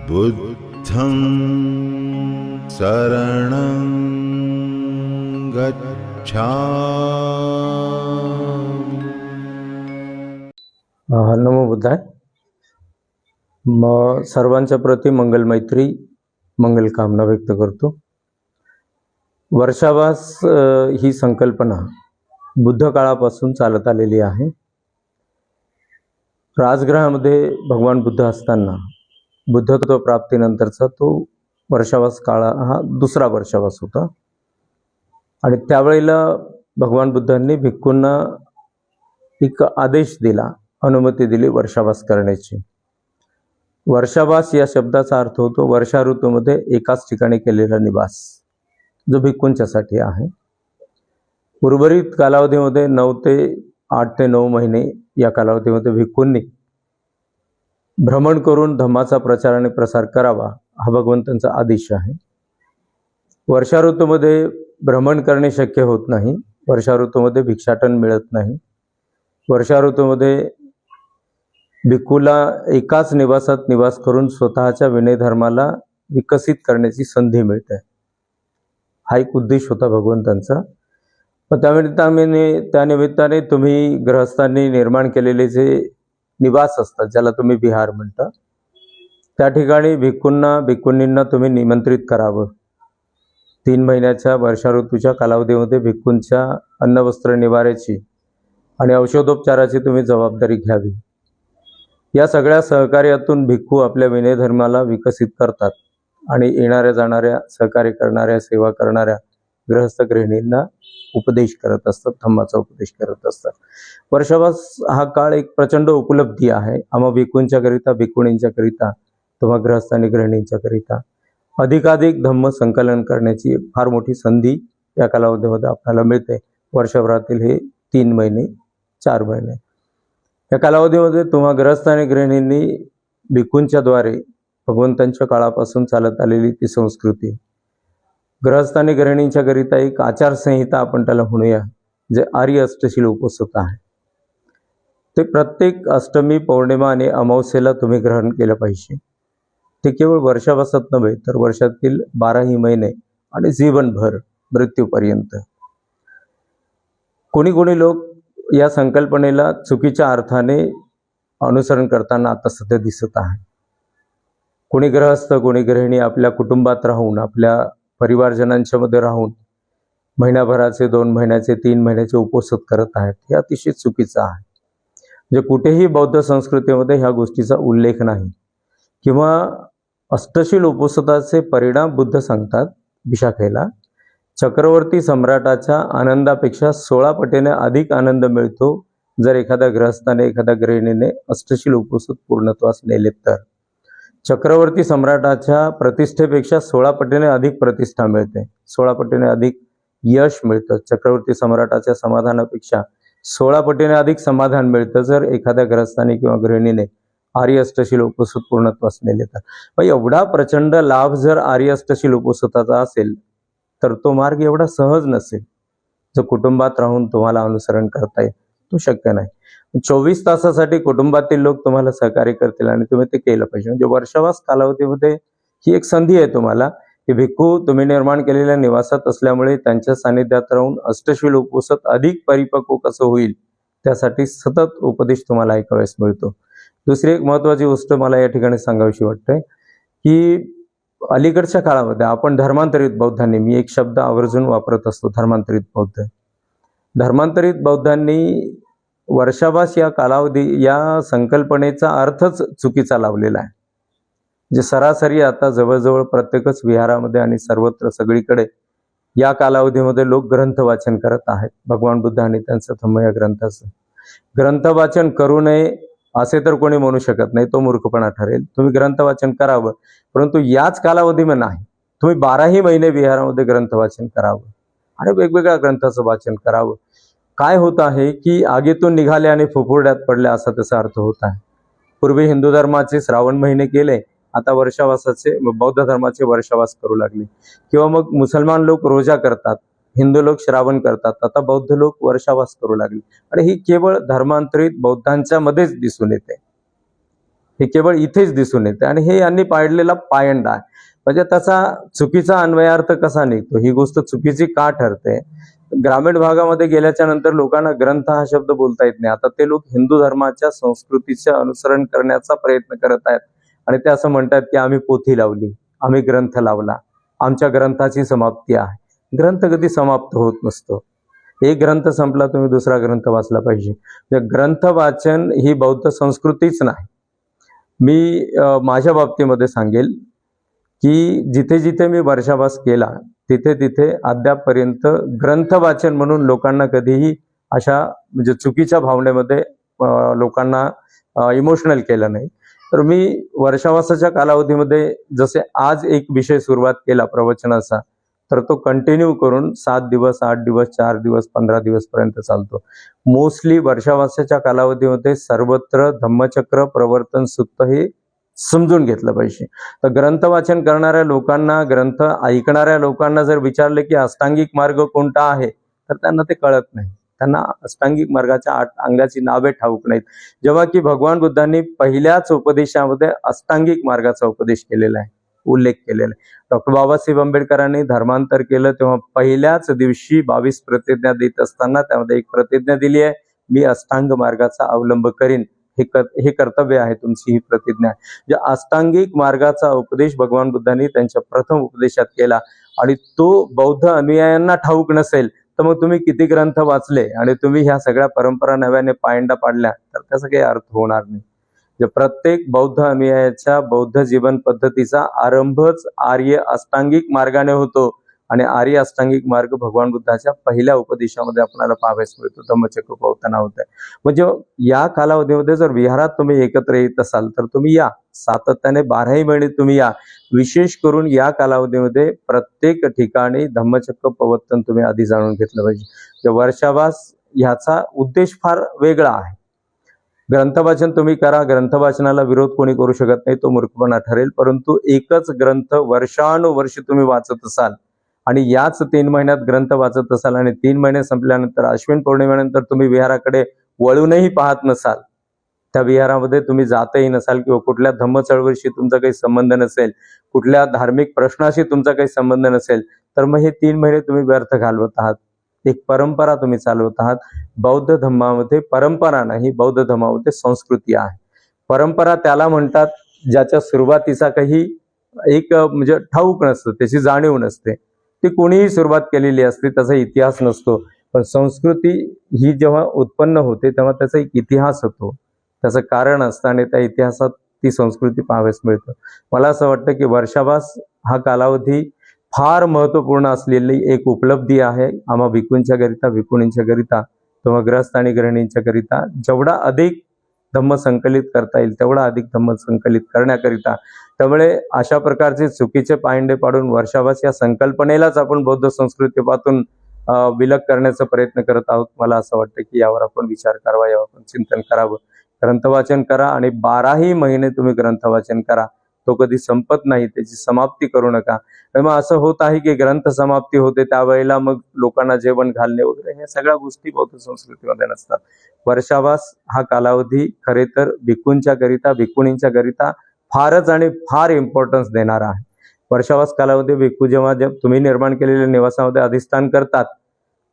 बुद्धं शरणं गच्छामि। नमो बुद्धाय। सर्वांच्या प्रति मंगल मैत्री, मंगल कामना व्यक्त करतो। वर्षावास ही संकल्पना बुद्ध काळापासून चालत आलेली आहे। राजगृहामध्ये भगवान बुद्ध असताना बुद्धत्व प्राप्तीनंतरचा तो वर्षावास काळ हा दुसरा वर्षावास होता आणि त्यावेळेला भगवान बुद्धांनी भिक्खूंना एक आदेश दिला, अनुमती दिली वर्षावास करण्याची। वर्षावास या शब्दाचा अर्थ होतो वर्षा ऋतूमध्ये एकाच ठिकाणी केलेला निवास, जो भिक्खूंच्यासाठी आहे। उर्वरित कालावधीमध्ये 8 ते 9 महिने या कालावधीमध्ये भिक्खूंनी भ्रमण करून धम्माचा प्रचार आणि प्रसार करावा, हा भगवंतांचा आदेश आहे। वर्षा ऋतूमध्ये भ्रमण करणे शक्य होत नाही, वर्षा ऋतूमध्ये भिक्षाटन मिळत नाही, वर्षा ऋतूमध्ये भिक्खूला एकाच निवासात निवास करून स्वतःच्या विनय धर्माला विकसित करण्याची संधी मिळते। हा एक उद्देश होता भगवंतांचा। त्यानिमित्ताने तुम्ही गृहस्थांनी निर्माण केलेले जे निवास असतात, ज्याला तुम्ही विहार म्हणता, त्या ठिकाणी भिक्खूंनींना तुम्ही निमंत्रित करावं। 3 महिन्याच्या वर्षा ऋतूच्या कालावधीमध्ये भिक्खूंच्या अन्न वस्त्र निवाऱ्याची आणि औषधोपचाराची तुम्ही जबाबदारी घ्यावी। या सगळ्या सहकार्यातून भिक्खू आपल्या विनय धर्माला विकसित करतात आणि येणाऱ्या जाणाऱ्या सहकार्य करणाऱ्या, सेवा करणाऱ्या गृहस्थ गृहिणींना उपदेश करत असतात, धम्माचा उपदेश करत असतात। वर्षावास हा काळ एक प्रचंड उपलब्धी आहे, आम्हा भिक्खूंच्या करिता, भिक्खुणींच्या करिता, तुम्हा गृहस्थ आणि गृहिणींच्या करिता अधिकाधिक धम्म संकलन करण्याची फार मोठी संधी या कालावधीमध्ये आपल्याला मिळते। वर्षभरातील हे 3 महिने, 4 महिने, या कालावधीमध्ये तुम्हा गृहस्थ आणि गृहिणींनी भिक्खूंच्या द्वारे भगवंतांच्या काळापासून चालत आलेली ती संस्कृती, गृहस्थ आणि गृहिणींच्या करिता एक आचारसंहिता आपण त्याला म्हणूया, जे आर्य अष्टशील उपसता आहे, ते प्रत्येक अष्टमी, पौर्णिमा आणि अमावस्येला तुम्ही ग्रहण केलं पाहिजे। ते केवळ वर्षावासात नव्हे तर वर्षातील 12ही महिने आणि जीवनभर, मृत्यूपर्यंत। कोणी लोक या संकल्पनेला चुकीच्या अर्थाने अनुसरण करताना आता सध्या दिसत आहे। कोणी गृहस्थ, कोणी गृहिणी आपल्या कुटुंबात राहून, आपल्या परिवारजनांच्या मध्ये राहून महिन्याभराचे, 2 महिन्याचे, 3 महिन्याचे उपवास करत आहेत। हे अतिशय चुकीचं आहे। म्हणजे कुठेही बौद्ध संस्कृतीमध्ये ह्या गोष्टीचा उल्लेख नाही किंवा अष्टशील उपवासाचे परिणाम बुद्ध सांगतात विशाखेला, चक्रवर्ती सम्राटाच्या आनंदापेक्षा 16 पटीने अधिक आनंद मिळतो जर एखाद्या गृहस्थाने, एखाद्या गृहिणीने अष्टशील उपवास पूर्णत्वास नेले तर। चक्रवर्ती सम्राटाच्या प्रतिष्ठेपेक्षा 16 पटीने अधिक प्रतिष्ठा मिळते, 16 पटीने अधिक यश मिळतं। चक्रवर्ती सम्राटाच्या समाधानापेक्षा 16 पटीने अधिक समाधान मिळतं जर एखाद्या गृहस्थाने किंवा गृहिणीने आर्य अष्टशील उपवास पूर्णत्वास नेले तर। मग एवढा प्रचंड लाभ जर आर्य अष्टशील उपवासाचा असेल तर तो मार्ग एवढा सहज नसेल जो कुटुंबात राहून तुम्हाला अनुसरण करता येईल, तो शक्य नाही। 24 तासासाठी कुटुंबातील लोक तुम्हाला सहकार्य करतील आणि तुम्ही ते केलं पाहिजे। म्हणजे वर्षावास कालावधीमध्ये ही एक संधी आहे तुम्हाला की भिक्खू तुम्ही निर्माण केलेल्या निवासात असल्यामुळे त्यांच्या सानिध्यात राहून अष्टशील उपवासात अधिक परिपक्व कसं होईल त्यासाठी सतत उपदेश तुम्हाला ऐकावयास मिळतो। दुसरी एक महत्त्वाची गोष्ट मला या ठिकाणी सांगावीशी वाटते की अलीकडच्या काळामध्ये आपण धर्मांतरित बौद्धांनी, मी एक शब्द आवर्जून वापरत असतो, धर्मांतरित बौद्ध, धर्मांतरित बौद्धांनी वर्षावास या कालावधी, या संकल्पनेचा अर्थच चुकीचा लावलेला आहे। जे सरासरी आता जवळजवळ प्रत्येकच विहारामध्ये आणि सर्वत्र सगळीकडे या कालावधीमध्ये लोक ग्रंथ वाचन करत आहेत। भगवान बुद्ध आणि त्यांचं धम्म या ग्रंथाचं ग्रंथ वाचन करू नये असे तर कोणी म्हणू शकत नाही, तो मूर्खपणा ठरेल। तुम्ही ग्रंथ वाचन करावं, परंतु याच कालावधीमध्ये नाही, तुम्ही 12ही महिने विहारामध्ये ग्रंथ वाचन करावं आणि वेगवेगळ्या ग्रंथाचं वाचन करावं। काय होत आहे की आगीतून निघाले आणि फुफुर्ड्यात पडले असा त्याचा अर्थ होत आहे। पूर्वी हिंदू धर्माचे श्रावण महिने केले, आता वर्षावासाचे, बौद्ध धर्माचे वर्षावास करू लागले, किंवा मग मुसलमान लोक रोजा करतात, हिंदू लोक श्रावण करतात, आता बौद्ध लोक वर्षावास करू लागले। आणि ही केवळ धर्मांतरित बौद्धांच्या मध्येच दिसून येते। हे केवळ इथेच दिसून येते आणि हे यांनी पाडलेला पायंडा आहे. म्हणजे त्याचा चुकीचा अन्वयार्थ कसा निघतो, ही गोष्ट चुकीची का ठरते? ग्रामीण भागामध्ये गेल्याच्या नंतर लोकांना ग्रंथ हा शब्द बोलता येत नाही. आता ते लोक हिंदू धर्माच्या संस्कृतीचे अनुसरण करण्याचा प्रयत्न करत आहेत आणि ते असं म्हणतात की आम्ही पोथी लावली, आम्ही ग्रंथ लावला, आमच्या ग्रंथाची समाप्ती आहे. ग्रंथ कधी समाप्त होत नसतो. एक ग्रंथ संपला, तुम्ही दुसरा ग्रंथ वाचला पाहिजे. ग्रंथ वाचन ही बौद्ध संस्कृतीच नाही. मी माझ्या बाबतीमध्ये सांगेल की जिथे जिथे मी वर्षावास केला तिथे तिथे अद्यापपर्यंत ग्रंथ वाचन म्हणून लोकांना कधीही अशा म्हणजे चुकीच्या भावनेमध्ये लोकांना इमोशनल केलं नाही. तर मी वर्षावासाच्या कालावधीमध्ये जसे आज एक विषय सुरुवात केला प्रवचनाचा, तर तो कंटिन्यू करून 7 दिवस, 8 दिवस, 4 दिवस, 15 दिवस पर्यंत चालतो. मोस्टली वर्षावासाच्या कालावधीमध्ये सर्वत्र धम्मचक्र प्रवर्तन सुत्त हे समजून घेतलं पाहिजे. तर ग्रंथ वाचन करणाऱ्या लोकांना, ग्रंथ ऐकणाऱ्या लोकांना जर विचारले की अष्टांगिक मार्ग कोणता आहे, तर त्यांना ते कळत नाही. त्यांना अष्टांगिक मार्गाच्या 8 अंगाची नावे ठाऊक नाहीत. जेव्हा की भगवान बुद्धांनी पहिल्याच उपदेशामध्ये अष्टांगिक मार्गाचा उपदेश केलेला आहे, उल्लेख केलेला आहे. डॉक्टर बाबासाहेब आंबेडकरांनी धर्मांतर केलं तेव्हा पहिल्याच दिवशी 22 प्रतिज्ञा देत असताना त्यामध्ये एक प्रतिज्ञा दिली आहे, मी अष्टांग मार्गाचा अवलंब करीन. हे कर्तव्य आहे तुमची, ही प्रतिज्ञा आहे. जे अष्टांगिक मार्गाचा उपदेश भगवान बुद्धांनी त्यांच्या प्रथम उपदेशात केला आणि तो बौद्ध अनुयायांना ठाऊक नसेल तर मग तुम्ही किती ग्रंथ वाचले आणि तुम्ही ह्या सगळ्या परंपरा नव्याने पायंडा पाडल्या तर त्याचा काही अर्थ होणार नाही. जे प्रत्येक बौद्ध अनुयायाच्या बौद्ध जीवन पद्धतीचा आरंभच आर्य अष्टांगिक मार्गाने होतो आणि आर्य अष्टांगिक मार्ग भगवान बुद्धाच्या पहिल्या उपदेशामध्ये आपल्याला पाहावयास मिळतो, धम्मचक्र प्रवर्तन होत आहे. म्हणजे या कालावधीमध्ये जर विहारात तुम्ही एकत्र येत असाल तर तुम्ही या, सातत्याने 12ही महिने तुम्ही या. विशेष करून या कालावधीमध्ये प्रत्येक ठिकाणी धम्मचक्र प्रवर्तन तुम्ही आधी जाणून घेतलं पाहिजे. वर्षावास ह्याचा उद्देश फार वेगळा आहे. ग्रंथवाचन तुम्ही करा, ग्रंथवाचनाला विरोध कोणी करू शकत नाही, तो मूर्खपणा ठरेल. परंतु एकच ग्रंथ वर्षानुवर्ष तुम्ही वाचत असाल आणि याच 3 महिन्यात ग्रंथ वाचत असाल आणि 3 महिने संपल्यानंतर अश्विन पौर्णिमेनंतर तुम्ही विहाराकडे वळूनही पाहत नसाल, त्या विहारामध्ये तुम्ही जातही नसाल किंवा कुठल्या धम्म चळवळीशी तुमचा काही संबंध नसेल, कुठल्या धार्मिक प्रश्नाशी तुमचा काही संबंध नसेल, तर मग हे 3 महिने तुम्ही व्यर्थ घालवत आहात. एक परंपरा तुम्ही चालवत आहात. बौद्ध धर्मामध्ये परंपरा नाही, बौद्ध धर्मामध्ये संस्कृती आहे. परंपरा त्याला म्हणतात ज्याच्या सुरुवातीचा काही एक म्हणजे ठाऊक नसतं, त्याची जाणीव नसते, ती कोणीही सुरुवात केलेली असते, त्याचा इतिहास नसतो. पण संस्कृती ही जेव्हा उत्पन्न होते तेव्हा त्याचा एक इतिहास होतो, त्याचं कारण असतं आणि त्या इतिहासात ती संस्कृती पाहावयास मिळतं. मला असं वाटतं की वर्षावास हा कालावधी फार महत्त्वपूर्ण असलेली एक उपलब्धी आहे आम्हा भिक्खूंच्या करिता, भिक्खुणींच्या करिता किंवा ग्रस्त आणि गृहिणींच्या करिता. जेवढा अधिक धम्म संकलित करता येईल तेवढा अधिक धम्म संकलित करण्याकरिता. त्यामुळे अशा प्रकारचे चुकीचे पायंडे पाडून वर्षावास या संकल्पनेलाच आपण बौद्ध संस्कृतीपासून विलग करण्याचा प्रयत्न करत आहोत. मला असं वाटतं की यावर आपण विचार करावा, यावर आपण चिंतन करावं. ग्रंथवाचन करा आणि 12ही महिने तुम्ही ग्रंथवाचन करा. तो कधी संपत नाही, त्याची समाप्ती करू नका. मग असं होत आहे की ग्रंथ समाप्ती होते त्यावेळेला मग लोकांना जेवण घालणे वगैरे ह्या सगळ्या गोष्टी बौद्ध संस्कृतीमध्ये नसतात. वर्षावास हा कालावधी खरे तर भिक्खूंच्या करिता, भिक्खुणींच्या करिता फारच आणि फार इम्पॉर्टन्स देणारा आहे. वर्षावास कालावधी भिक्खू जेव्हा तुम्ही निर्माण केलेल्या निवासामध्ये अधिष्ठान करतात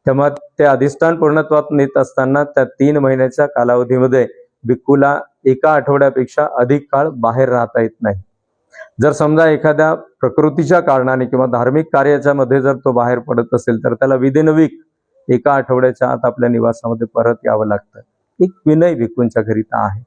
तेव्हा ते अधिष्ठान पूर्णत्वात नेत असताना त्या 3 महिन्याच्या कालावधीमध्ये भिक्खूला एका आठवड्यापेक्षा अधिक काळ बाहेर राहता येत नाही. जर समजा एखाद्या प्रकृतीच्या कारणाने किंवा धार्मिक कार्याच्या मध्ये जर तो बाहेर पडत असेल तर त्याला विदिन वीक एका आठवड्याच्या आत आपल्या निवासामध्ये परत यावं लागतं. एक विनय भिक्खूंच्या करिता आहे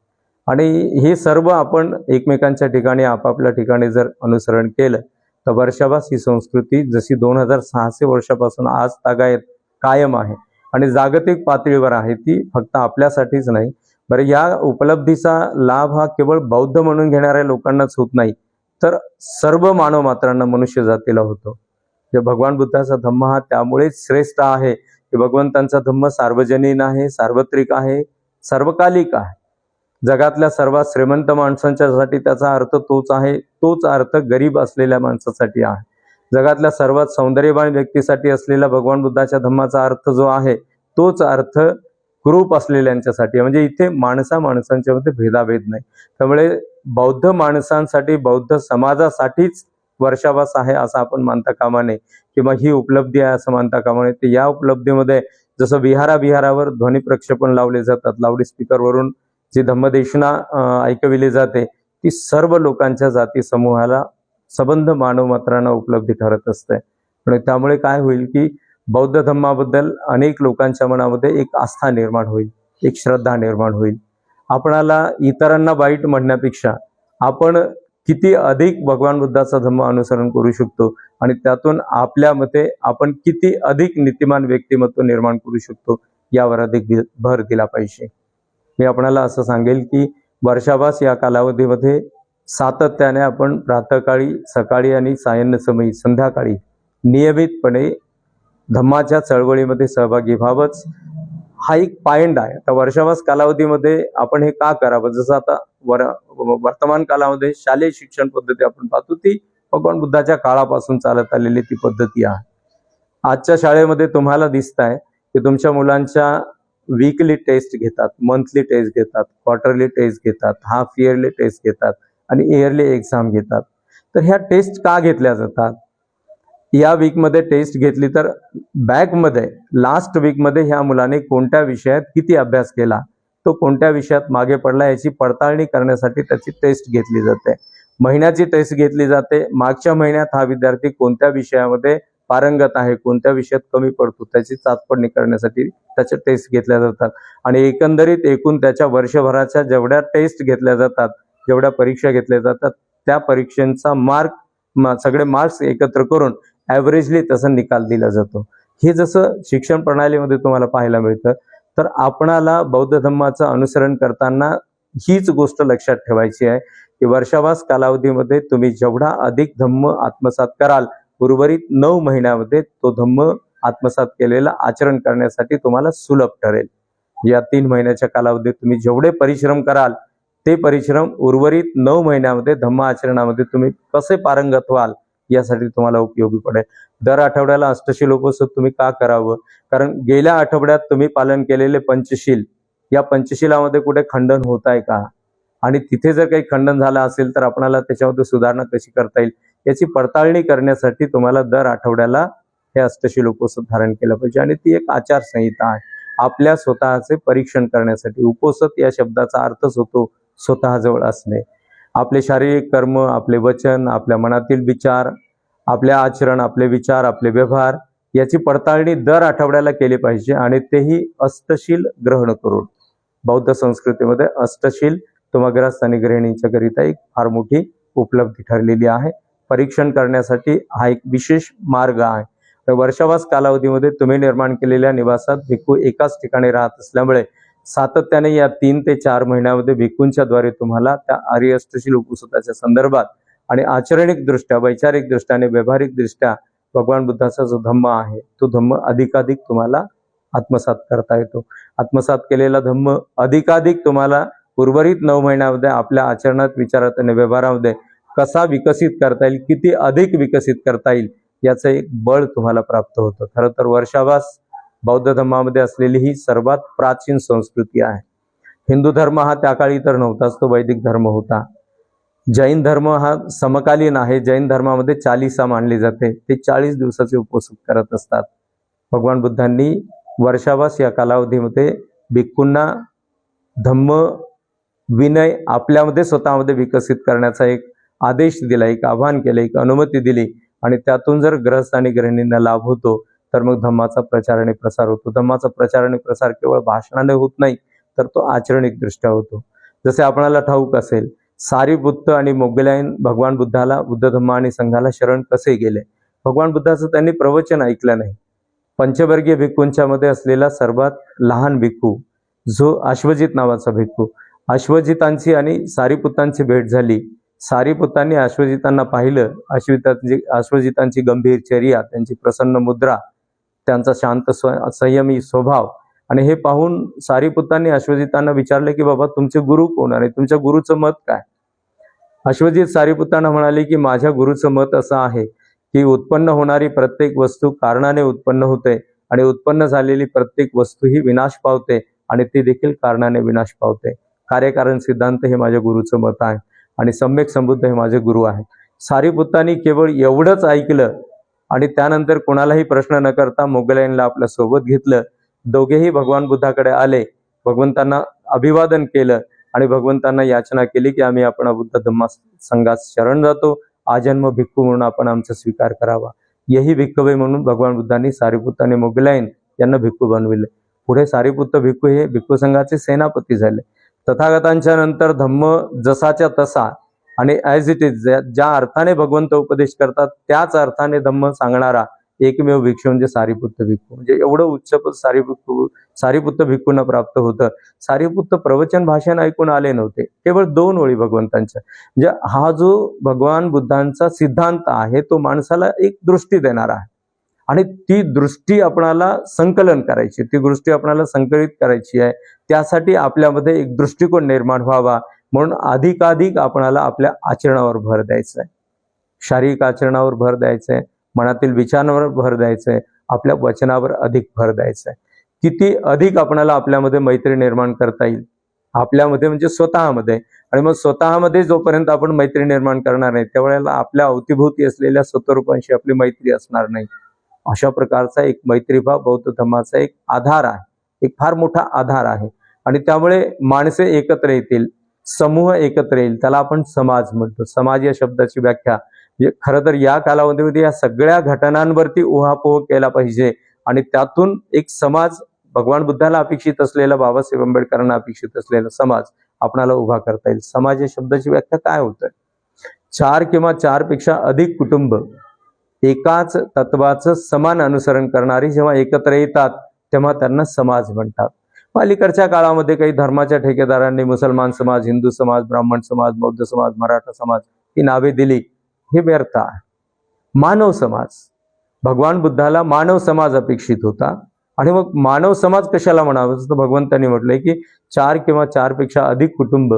आणि हे सर्व आपण एकमेकांच्या ठिकाणी आपापल्या ठिकाणी जर अनुसरण केलं तर वर्षावास ही संस्कृती जशी 2600 वर्षापासून आज तागायत कायम आहे आणि जागतिक पातळीवर आहे, ती फक्त आपल्यासाठीच नाही. बरं, या उपलब्धीचा लाभ हा केवळ बौद्ध म्हणून घेणाऱ्या लोकांनाच होत नाही तर सर्व मानव मात्रांना, मनुष्य जातीला होतो. जे भगवान बुद्धाचा धम्म हा त्यामुळेच श्रेष्ठ आहे की भगवंतांचा धम्म सार्वजनीन आहे, सार्वत्रिक आहे, सर्वकालिक आहे. जगातल्या सर्वात श्रीमंत माणसांच्यासाठी त्याचा अर्थ तोच आहे, तोच अर्थ गरीब असलेल्या माणसासाठी आहे. जगातल्या सर्वात सौंदर्यवान व्यक्तीसाठी असलेला भगवान बुद्धाच्या धम्माचा अर्थ जो आहे तोच अर्थ कुरूप असलेल्यांच्यासाठी, म्हणजे इथे माणसांच्या मध्ये भेदाभेद नाही. त्यामुळे बौद्ध माणसांसाठी, बौद्ध समाजासाठीच वर्षावास आहे असं आपण मानता कामा नये, किंवा ही उपलब्धी आहे असं मानता कामा नये. तर या उपलब्धीमध्ये जसं विहारावर ध्वनी प्रक्षेपण लावले जातात, लाऊडस्पीकरवरून जी धम्मदेशना ऐकविली जाते, ती सर्व लोकांच्या जाती समूहाला, सबंध मानव मात्रांना उपलब्धी ठरत असते. आणि त्यामुळे काय होईल की बौद्ध धम्माबद्दल अनेक लोकांच्या मनामध्ये एक आस्था निर्माण होईल, एक श्रद्धा निर्माण होईल. आपणाला इतरांना वाईट म्हणण्यापेक्षा आपण किती अधिक भगवान बुद्धाचा धम्म अनुसरण करू शकतो आणि त्यातून आपल्या मते आपण किती अधिक नीतिमान व्यक्तिमत्व निर्माण करू शकतो यावर अधिक भर दिला पाहिजे. मी आपणाला असं सांगेल की वर्षावास या कालावधीमध्ये सातत्याने आपण प्रातःकाळी, सकाळी आणि सायंकाळी, संध्याकाळी नियमितपणे धम्माच्या चळवळीमध्ये सहभागी व्हावंच. हा एक पॉइंट आहे. आता वर्षावास कालावधीमध्ये आपण हे का करावं? जसं आता वर्तमान कालामध्ये शालेय शिक्षण पद्धती आपण पाहतो, ती भगवान बुद्धाच्या काळापासून चालत आलेली ती पद्धती आहे. आजच्या शाळेमध्ये तुम्हाला दिसत आहे की तुमच्या मुलांच्या वीकली टेस्ट घेतात, मंथली टेस्ट घेतात, क्वार्टरली टेस्ट घेतात, हाफ इयरली टेस्ट घेतात आणि इयरली एक्झाम घेतात. तर ह्या टेस्ट का घेतल्या जातात? या वीकमध्ये टेस्ट घेतली तर बॅकमध्ये लास्ट वीकमध्ये ह्या मुलाने कोणत्या विषयात किती अभ्यास केला, तो कोणत्या विषयात मागे पडला याची पडताळणी करण्यासाठी त्याची टेस्ट घेतली जाते. महिन्याची टेस्ट घेतली जाते. मागच्या महिन्यात हा विद्यार्थी कोणत्या विषयामध्ये पारंगत आहे, कोणत्या विषयात कमी पडतो त्याची चाचपडणी करण्यासाठी त्याच्या टेस्ट घेतल्या जातात. आणि एकंदरीत एकूण त्याच्या वर्षभराच्या जेवढ्या टेस्ट घेतल्या जातात, जेवढ्या परीक्षा घेतल्या जातात, त्या परीक्षांचा सगळे मार्क्स एकत्र करून ॲव्हरेजली तसा निकाल दिला जातो. हे जसं शिक्षण प्रणालीमध्ये तुम्हाला पाहायला मिळतं. तर आपणाला बौद्ध धम्माचं अनुसरण करताना हीच गोष्ट लक्षात ठेवायची आहे की वर्षावास कालावधीमध्ये तुम्ही जेवढा अधिक धम्म आत्मसात कराल, उर्वरित 9 महिन्यामध्ये तो धम्म आत्मसात केलेला आचरण करण्यासाठी तुम्हाला सुलभ ठरेल. या 3 महिन्याच्या कालावधीत तुम्ही जेवढे परिश्रम कराल, ते परिश्रम उर्वरित 9 महिन्यामध्ये धम्म आचरणामध्ये तुम्ही कसे पारंगत व्हाल यासाठी तुम्हाला उपयोगी पडेल. दर आठवड्याला अष्टशिलोपनिषद तुम्ही का करावं? कारण गेल्या आठवड्यात तुम्ही पालन केलेले पंचशील, या पंचशिलामध्ये कुठे खंडन होत आहे का? आणि तिथे जर काही खंडन झालं असेल तर आपल्याला त्याच्यामध्ये सुधारणा कशी करता येईल याची पडताळणी करण्यासाठी तुम्हाला दर आठवड्याला हे अष्टशिलोपनिषद धारण केलं पाहिजे. आणि ती एक आचारसंहिता आहे आपल्या स्वतःचे परीक्षण करण्यासाठी. उपोषित या शब्दाचा अर्थच होतो स्वतःजवळ असणे. आपले शारीरिक कर्म, आपले वचन, आपल्या मनातील विचार, आपले आचरण, आपले विचार, आपले व्यवहार याची पडताळणी दर आठवड्याला केली पाहिजे. आणि तेही अष्टशील ग्रहण करून. बौद्ध संस्कृतीमध्ये अष्टशील तुम्हा ग्रस्त आणि गृहिणींच्या करिता एक फार मोठी उपलब्धी ठरलेली आहे. परीक्षण करण्यासाठी हा एक विशेष मार्ग आहे. तर वर्षावास कालावधीमध्ये तुम्ही निर्माण केलेल्या निवासात भिक्खू एकाच ठिकाणी राहत असल्यामुळे सातत्याने या 3 ते 4 महिन्यामध्ये भिक्खूंच्या द्वारे तुम्हाला त्या आर्य अष्टशील उपनिषदाच्या संदर्भात आणि आचरणिक दृष्ट्या, वैचारिक दृष्ट्या आणि व्यावहारिक दृष्ट्या भगवान बुद्धाचा जो धम्म आहे तो धम्म अधिकाधिक तुम्हाला आत्मसात करता येतो. आत्मसात केलेला धम्म अधिकाधिक तुम्हाला उर्वरित 9 महिन्यामध्ये आपल्या आचरणात, विचारात आणि व्यवहारामध्ये कसा विकसित करता येईल, किती अधिक विकसित करता येईल याचं एक बळ तुम्हाला प्राप्त होतं. खरं तर वर्षावास बौद्ध धर्मामध्ये असलेली ही सर्वात प्राचीन संस्कृती आहे. हिंदू धर्म हा त्या काळी तर नव्हताच, तो वैदिक धर्म होता. जैन धर्म हा समकालीन आहे. जैन धर्मामध्ये 40 मानली जाते. ते 40 दिवसाचे उपवास करत असतात. भगवान बुद्धांनी वर्षावास या कालावधीमध्ये भिक्खूंना धम्म विनय आपल्यामध्ये स्वतःमध्ये विकसित करण्याचा एक आदेश दिला, एक आव्हान केलं, एक अनुमती दिली. आणि त्यातून जर ग्रस्त आणि गृहिणींना लाभ होतो तर मग धम्माचा प्रचार आणि प्रसार होतो. धम्माचा प्रचार आणि प्रसार केवळ भाषणाने होत नाही, तर तो आचरणिक दृष्ट्या होतो. जसे आपल्याला ठाऊक असेल, सारीपुत्त आणि मोगलायन भगवान बुद्धाला, बुद्ध धम्म आणि संघाला शरण कसे गेले? भगवान बुद्धाचं त्यांनी प्रवचन ऐकलं नाही. पंचवर्गीय भिक्खूंच्या मध्ये असलेला सर्वात लहान भिक्खू जो अश्वजित नावाचा भिक्खू, अश्वजितांची आणि सारीपुत्तांची भेट झाली. सारीपुत्तांनी अश्वजितांना पाहिलं. अश्वजितांची गंभीर चर्या, त्यांची प्रसन्न मुद्रा, त्यांचा शांत संयमी स्वभाव आणि हे पाहून सारीपुत्तांनी अश्वजितांना विचारले की बाबा तुमचे गुरु कोण आणि तुमच्या गुरुचं मत काय? अश्वजित सारीपुत्तांना म्हणाले की माझ्या गुरुचं मत असं आहे की उत्पन्न होणारी प्रत्येक वस्तू कारणाने उत्पन्न होते आणि उत्पन्न झालेली प्रत्येक वस्तू ही विनाश पावते आणि ती देखील कारणाने विनाश पावते. कार्यकारण सिद्धांत हे माझ्या गुरुचं मत आहे. आणि सम्यक संबुद्ध हे माझे गुरु आहेत. सारीपुत्तांनी केवळ एवढंच ऐकलं आणि त्यानंतर कोणालाही प्रश्न न करता मोगलाईनला आपल्या सोबत घेतलं. दोघेही भगवान बुद्धाकडे आले, भगवंतांना अभिवादन केलं आणि भगवंतांना याचना केली की आम्ही आपण बुद्ध धम्मा संघात शरण जातो, आजन्म भिक्खू म्हणून आपण आमचा स्वीकार करावा. यही भिक्खवे म्हणून भगवान बुद्धांनी सारीपुत्त आणि मोगलाईन यांना भिक्खू बनविले. पुढे सारीपुत्त भिक्खू हे भिक्खू संघाचे सेनापती झाले. तथागतांच्या नंतर धम्म जसाच्या तसा आणि ॲज इट इज ज्या अर्थाने भगवंत उपदेश करतात त्याच अर्थाने धम्म सांगणारा एकमेव भिक्षू म्हणजे सारीपुत्त भिक्खू. म्हणजे एवढं उच्चपद सारीपुत्त भिक्खूंना प्राप्त होतं. सारीपुत्त प्रवचन भाषण ऐकून आले नव्हते, केवळ 2 ओळी भगवंतांच्या. म्हणजे हा जो भगवान बुद्धांचा सिद्धांत आहे तो माणसाला एक दृष्टी देणारा आहे आणि ती दृष्टी आपणाला संकलन करायची, ती दृष्टी आपणाला संकलित करायची आहे. त्यासाठी आपल्यामध्ये एक दृष्टिकोन निर्माण व्हावा म्हणून अधिकाधिक आपणाला आपल्या आचरणावर भर द्यायचा आहे. शारीरिक आचरणावर भर द्यायचा आहे, मनातील विचारांवर भर द्यायचा आहे, आपल्या वचनावर अधिक भर द्यायचा आहे. किती अधिक आपणाला आपल्यामध्ये मैत्री निर्माण करता येईल आपल्यामध्ये म्हणजे स्वतःमध्ये. आणि मग स्वतःमध्ये जोपर्यंत आपण मैत्री निर्माण करणार नाही त्यावेळेला आपल्या अवतीभोवती असलेल्या स्वतःरूपांशी आपली मैत्री असणार नाही. अशा प्रकारचा एक मैत्रीभाव बौद्ध धर्माचा एक आधार आहे, एक फार मोठा आधार आहे. आणि त्यामुळे माणसे एकत्र येतील, समूह एकत्र येईल, त्याला आपण समाज म्हणतो. समाज या शब्दाची व्याख्या म्हणजे खरं तर या कालावधीमध्ये या सगळ्या घटनांवरती उहापोह केला पाहिजे आणि त्यातून एक समाज भगवान बुद्धाला अपेक्षित असलेला, बाबासाहेब आंबेडकरांना अपेक्षित असलेला समाज आपणाला उभा करता येईल. समाज या शब्दाची व्याख्या काय होतं? 4 किंवा 4 पेक्षा अधिक कुटुंब एकाच तत्वाचं समान अनुसरण करणारी जेव्हा एकत्र येतात तेव्हा त्यांना समाज म्हणतात. अलीकडच्या काळामध्ये काही धर्माच्या ठेकेदारांनी मुसलमान समाज, हिंदू समाज, ब्राह्मण समाज, बौद्ध समाज, मराठा समाज ही नावे दिली. हे व्यर्थ आहे. मानव समाज, भगवान बुद्धाला मानव समाज अपेक्षित होता आणि मग मानव समाज कशाला म्हणावं तर भगवंतांनी म्हटलंय की 4 किंवा 4 पेक्षा अधिक कुटुंब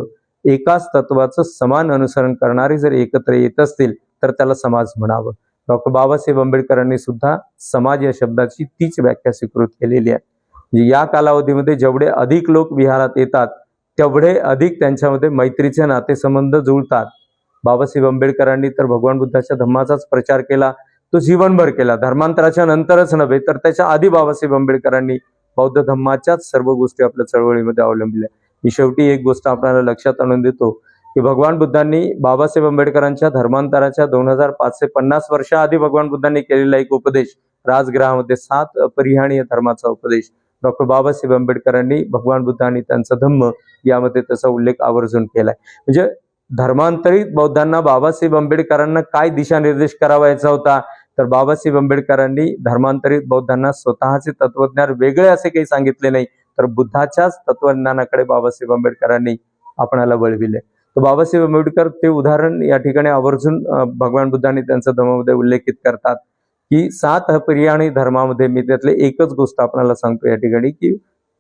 एकाच तत्वाचं समान अनुसरण करणारे जर एकत्र येत असतील तर त्याला समाज म्हणावं. डॉक्टर बाबासाहेब आंबेडकरांनी सुद्धा समाज या शब्दाची तीच व्याख्या स्वीकृत केलेली आहे. म्हणजे या कालावधीमध्ये जेवढे अधिक लोक विहारात येतात तेवढे अधिक त्यांच्यामध्ये मैत्रीचे नातेसंबंध जुळतात. बाबासाहेब आंबेडकरांनी तर भगवान बुद्धाच्या धम्माचाच प्रचार केला, तो जीवनभर केला. धर्मांतराच्या नंतरच नव्हे तर त्याच्या आधी बाबासाहेब आंबेडकरांनी बौद्ध धम्माच्याच सर्व गोष्टी आपल्या चळवळीमध्ये अवलंबिल्या. मी शेवटी एक गोष्ट आपल्याला लक्षात आणून देतो की भगवान बुद्धांनी बाबासाहेब आंबेडकरांच्या धर्मांतराच्या 2550 वर्षाआधी भगवान बुद्धांनी केलेला एक उपदेश, राजगृहामध्ये 7 अपरिहानीय धर्माचा उपदेश डॉक्टर बाबासाहेब आंबेडकरांनी भगवान बुद्ध आणि त्यांचा धम्म यामध्ये त्याचा उल्लेख आवर्जून केलाय. म्हणजे धर्मांतरित बौद्धांना बाबासाहेब आंबेडकरांना काय दिशानिर्देश करावायचा होता तर बाबासाहेब आंबेडकरांनी धर्मांतरित बौद्धांना स्वतःचे तत्वज्ञान वेगळे असे काही सांगितले नाही तर बुद्धाच्याच तत्वज्ञानाकडे बाबासाहेब आंबेडकरांनी आपणाला वळविले. तर बाबासाहेब आंबेडकर ते उदाहरण या ठिकाणी आवर्जून भगवान बुद्धांनी त्यांच्या धम्मामध्ये उल्लेखित करतात की 7 अपरिहानी धर्मामध्ये मी त्यातले एकच गोष्ट आपल्याला सांगतो या ठिकाणी की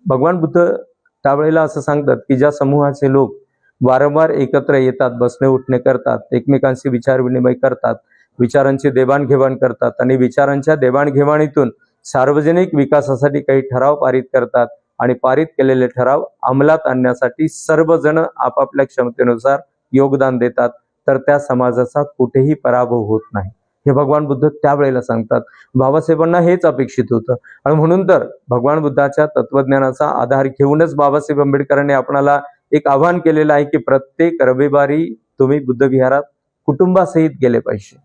भगवान बुद्ध त्यावेळेला असं सांगतात की ज्या समूहाचे लोक वारंवार एकत्र येतात, बसणे उठणे करतात, एकमेकांशी विचार विनिमय करतात, विचारांची देवाणघेवाण करतात आणि विचारांच्या देवाणघेवाणीतून सार्वजनिक विकासासाठी काही ठराव पारित करतात आणि पारित केलेले ठराव अंमलात आणण्यासाठी सर्वजण आपापल्या क्षमतेनुसार योगदान देतात तर त्या समाजाचा कुठेही पराभव होत नाही. हे भगवान बुद्ध त्यावेळेला सांगतात. बाबासाहेबांना हेच अपेक्षित होतं आणि म्हणून तर भगवान बुद्धाच्या तत्वज्ञानाचा आधार घेऊनच बाबासाहेब आंबेडकरांनी आपणाला एक आवाहन केलेलं आहे की प्रत्येक रविवारी तुम्ही बुद्ध विहारात कुटुंबासहित गेले पाहिजे.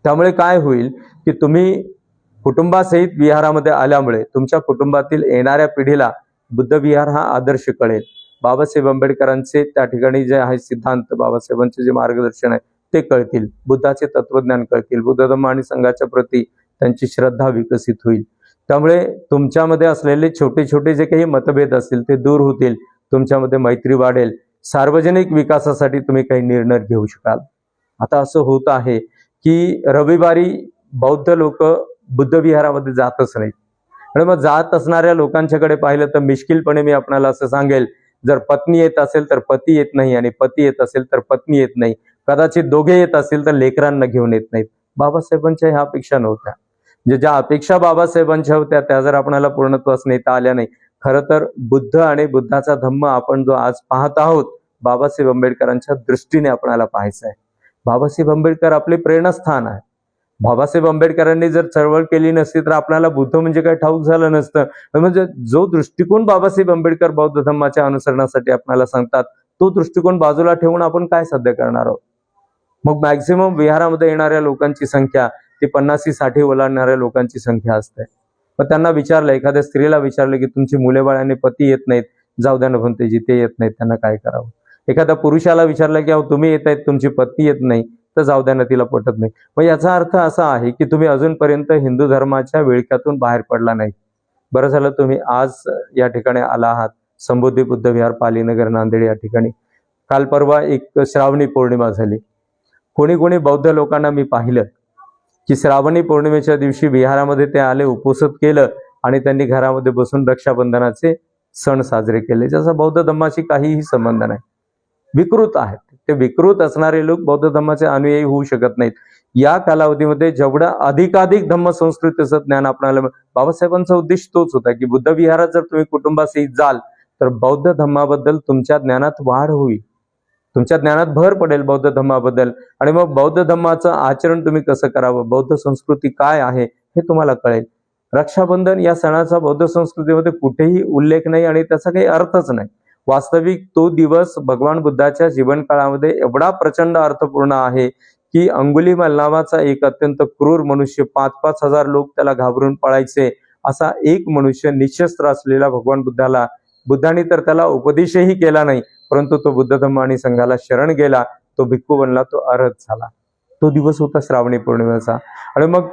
त्यामुळे काय होईल की तुम्ही कुटुंबासहित विहारामध्ये आल्यामुळे तुमच्या कुटुंबातील येणाऱ्या पिढीला बुद्ध विहार हा आदर्श कळेल. बाबासाहेब आंबेडकरांचे त्या ठिकाणी जे आहे सिद्धांत, बाबासाहेबांचे जे मार्गदर्शन आहे ते कळतील, बुद्धाचे तत्वज्ञान कळतील, बुद्ध धम्म आणि संघाच्या प्रती त्यांची श्रद्धा विकसित होईल. त्यामुळे तुमच्यामध्ये असलेले छोटे छोटे जे काही मतभेद असतील ते दूर होतील, तुमच्यामध्ये मैत्री वाढेल, सार्वजनिक विकासासाठी तुम्ही काही निर्णय घेऊ शकाल. आता असं होत आहे की रविवारी बौद्ध लोक बुद्ध विहारामध्ये जातच नाहीत आणि मग जात असणाऱ्या लोकांच्याकडे पाहिलं तर मिश्किलपणे मी आपल्याला असं सांगेल, जर पत्नी येत असेल तर पती येत नाही आणि पती येत असेल तर पत्नी येत नाही, कदाचित दोघे येत असतील तर लेकरांना घेऊन येत नाहीत. बाबासाहेबांच्या ह्या अपेक्षा नव्हत्या. म्हणजे ज्या अपेक्षा बाबासाहेबांच्या होत्या त्या जर आपल्याला पूर्णत्वास नेता आल्या नाही. खरं तर बुद्ध आणि बुद्धाचा धम्म आपण जो आज पाहत आहोत बाबासाहेब आंबेडकरांच्या दृष्टीने आपल्याला पाहायचं आहे. बाबासाहेब आंबेडकर आपले प्रेरणास्थान आहे. बाबासाहेब आंबेडकरांनी जर चळवळ केली नसती तर आपल्याला बुद्ध म्हणजे काय ठाऊक झालं नसतं. म्हणजे जो दृष्टिकोन बाबासाहेब आंबेडकर बौद्ध धर्माच्या अनुसरणासाठी आपल्याला सांगतात, तो दृष्टिकोन बाजूला ठेवून आपण काय साध्य करणार आहोत? मग मॅक्झिमम विहारामध्ये येणाऱ्या लोकांची संख्या ती 50-60 ओलांडणाऱ्या लोकांची संख्या असते. मग त्यांना विचारलं, एखाद्या स्त्रीला विचारलं की तुमची मुले बाळांनी पती येत नाहीत, जाऊ द्या ना भंतेजी, ते येत नाहीत, त्यांना काय करावं? एखाद्या पुरुषाला विचारलं की अहो तुम्ही येत आहेत, तुमची पत्नी येत नाही, तर जाऊ द्या ना, तिला पटत नाही. मग याचा अर्थ असा आहे की तुम्ही अजूनपर्यंत हिंदू धर्माच्या विळख्यातून बाहेर पडला नाही. बरं झालं तुम्ही आज या ठिकाणी आला आहात, संबोधी बुद्ध विहार, पालीनगर, नांदेड या ठिकाणी. काल परवा एक श्रावणी पौर्णिमा झाली. कोणी बौद्ध लोकांना मी पाहिलं की श्रावणी पौर्णिमेच्या दिवशी विहारामध्ये ते आले, उपोषण केलं आणि त्यांनी घरामध्ये बसून रक्षाबंधनाचे सण साजरे केले, ज्याचा बौद्ध धर्माशी काहीही संबंध नाही. विकृत आहेत ते. विकृत असणारे लोक बौद्ध धर्माचे अनुयायी होऊ शकत नाहीत. या कालावधीमध्ये जेवढा अधिकाधिक धम्म संस्कृतीचं ज्ञान आपल्याला, बाबासाहेबांचा उद्देश तोच होता की बुद्ध विहारात जर तुम्ही कुटुंबासहित जाल तर बौद्ध धर्माबद्दल तुमच्या ज्ञानात वाढ होईल, तुमच्या ज्ञानात भर पडेल बौद्ध धर्माबद्दल. आणि मग बौद्ध धर्माचं आचरण तुम्ही कसं करावं, बौद्ध संस्कृती काय आहे हे तुम्हाला कळेल. रक्षाबंधन या सणाचा बौद्ध संस्कृतीमध्ये कुठेही उल्लेख नाही आणि त्याचा काही अर्थच नाही. वास्तविक तो दिवस भगवान बुद्धाच्या जीवनकाळामध्ये एवढा प्रचंड अर्थपूर्ण आहे की अंगुलीमाल नावाचा एक अत्यंत क्रूर मनुष्य, 5-5 हजार लोक त्याला घाबरून पळायचे, असा एक मनुष्य निशस्त्र असलेला भगवान बुद्धांनी तर त्याला उपदेशही केला नाही, परंतु तो बुद्ध धम्म आणि संघाला शरण गेला, तो भिक्खू बनला, तो अरहत झाला. तो दिवस होता श्रावणी पौर्णिमेचा. आणि मग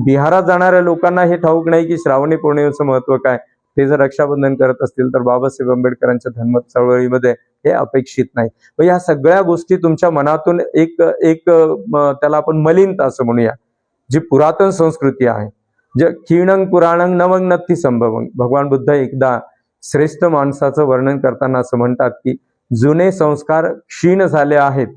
बिहारात जाणाऱ्या लोकांना हे ठाऊक नाही की श्रावणी पौर्णिमेचं महत्व काय. ते जर रक्षाबंधन करत असतील तर बाबासाहेब आंबेडकरांच्या धर्म चळवळीमध्ये हे अपेक्षित नाही. व या सगळ्या गोष्टी तुमच्या मनातून एक त्याला आपण मलिनता असं म्हणूया, जी पुरातन संस्कृती आहे, जे क्षीणंग पुराणंग नवंग नत्थी संभवंग. भगवान बुद्ध एकदा श्रेष्ठ माणसाचं वर्णन करताना असं म्हणतात की जुने संस्कार क्षीण झाले आहेत.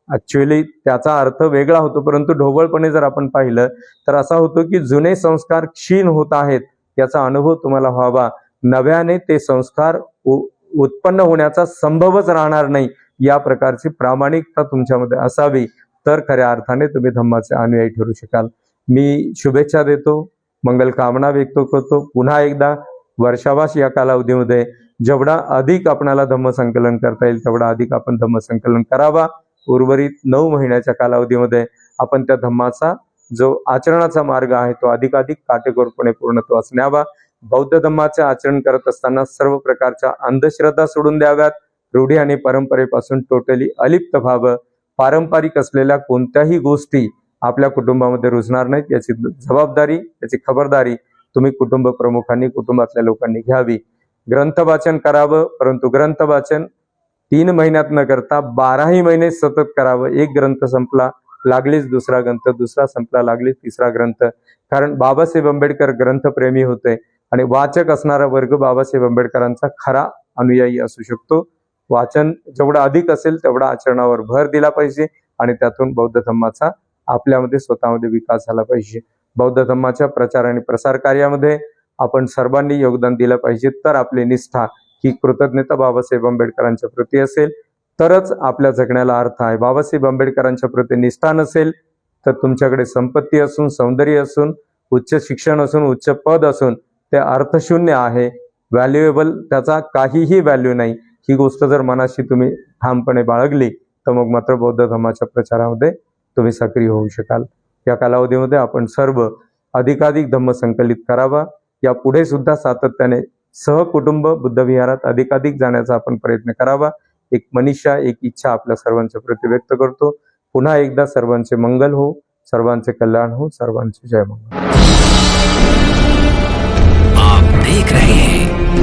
ऍक्च्युअली त्याचा अर्थ वेगळा होतो, परंतु ढोबळपणे जर आपण पाहिलं तर असा होतो की जुने संस्कार क्षीण होत आहेत, याचा अनुभव तुम्हाला व्हावा. नव्याने ते संस्कार उत्पन्न होण्याचा संभवच राहणार नाही, या प्रकारची प्रामाणिकता तुमच्यामध्ये असावी, तर खऱ्या अर्थाने तुम्ही धम्माचे अनुयायी ठरू शकाल. मी शुभेच्छा देतो, मंगल कामना व्यक्त करतो. पुन्हा एकदा वर्षावास या कालावधीमध्ये जेवढा अधिक आपणाला धम्मसंकलन करता येईल तेवढा अधिक आपण धम्मसंकलन करावा. उर्वरित 9 महिन्याच्या कालावधीमध्ये आपण त्या धम्माचा जो आचरणाचा मार्ग आहे तो अधिकाधिक काटेकोरपणे पूर्णत्वास न्यावा. बौद्ध धम्माचे आचरण करत असताना सर्व प्रकारच्या अंधश्रद्धा सोडून द्याव्यात. रूढी आणि परंपरेपासून टोटली अलिप्त व्हावं. पारंपरिक असलेल्या कोणत्याही गोष्टी आपल्या कुटुंबामध्ये रुजणार नाहीत, याची जबाबदारी, याची खबरदारी तुम्ही कुटुंब प्रमुखांनी, कुटुंबातल्या लोकांनी घ्यावी. ग्रंथ वाचन करावं, परंतु ग्रंथ वाचन 3 महिन्यात न करता 12ही महिने सतत करावं. एक ग्रंथ संपला लागलीच दुसरा ग्रंथ, दुसरा संपला लागलीच तिसरा ग्रंथ. कारण बाबासाहेब आंबेडकर ग्रंथप्रेमी होते आणि वाचक असणारा वर्ग बाबासाहेब आंबेडकरांचा खरा अनुयायी असू शकतो. वाचन जेवढं अधिक असेल तेवढा आचरणावर भर दिला पाहिजे आणि त्यातून बौद्ध धम्माचा आपल्यामध्ये स्वतःमध्ये विकास झाला पाहिजे. बौद्ध धम्माच्या प्रचार आणि प्रसार कार्यामध्ये आपण सर्वांनी योगदान दिलं पाहिजे. तर आपली निष्ठा ही कृतज्ञता बाबासाहेब आंबेडकरांच्या प्रती असेल तरच आपल्या जगण्याला अर्थ आहे. बाबासाहेब आंबेडकरांच्या प्रती निष्ठा नसेल तर तुमच्याकडे संपत्ती असून, सौंदर्य असून, उच्च शिक्षण असून, उच्च पद असून ते अर्थशून्य आहे, व्हॅल्युएबल, त्याचा काहीही व्हॅल्यू नाही. ही गोष्ट जर मनाशी तुम्ही ठामपणे बाळगली तर मग मात्र बौद्ध धर्माच्या प्रचारामध्ये तुम्ही सक्रिय होऊ शकाल. या कालावधीमध्ये आपण सर्व अधिकाधिक धम्म संकलित करावा. या पुढे सुद्धा सातत्याने सहकुटुंब बुद्ध विहारात अधिकाधिक जाण्याचा आपण प्रयत्न करावा. एक मनीषा, एक इच्छा आपल्या सर्वांच्या प्रति व्यक्त करतो. पुन्हा एकदा सर्वांचे मंगल हो, सर्वांचे कल्याण हो, सर्वांचे जय मंगल. आप देख रहे हैं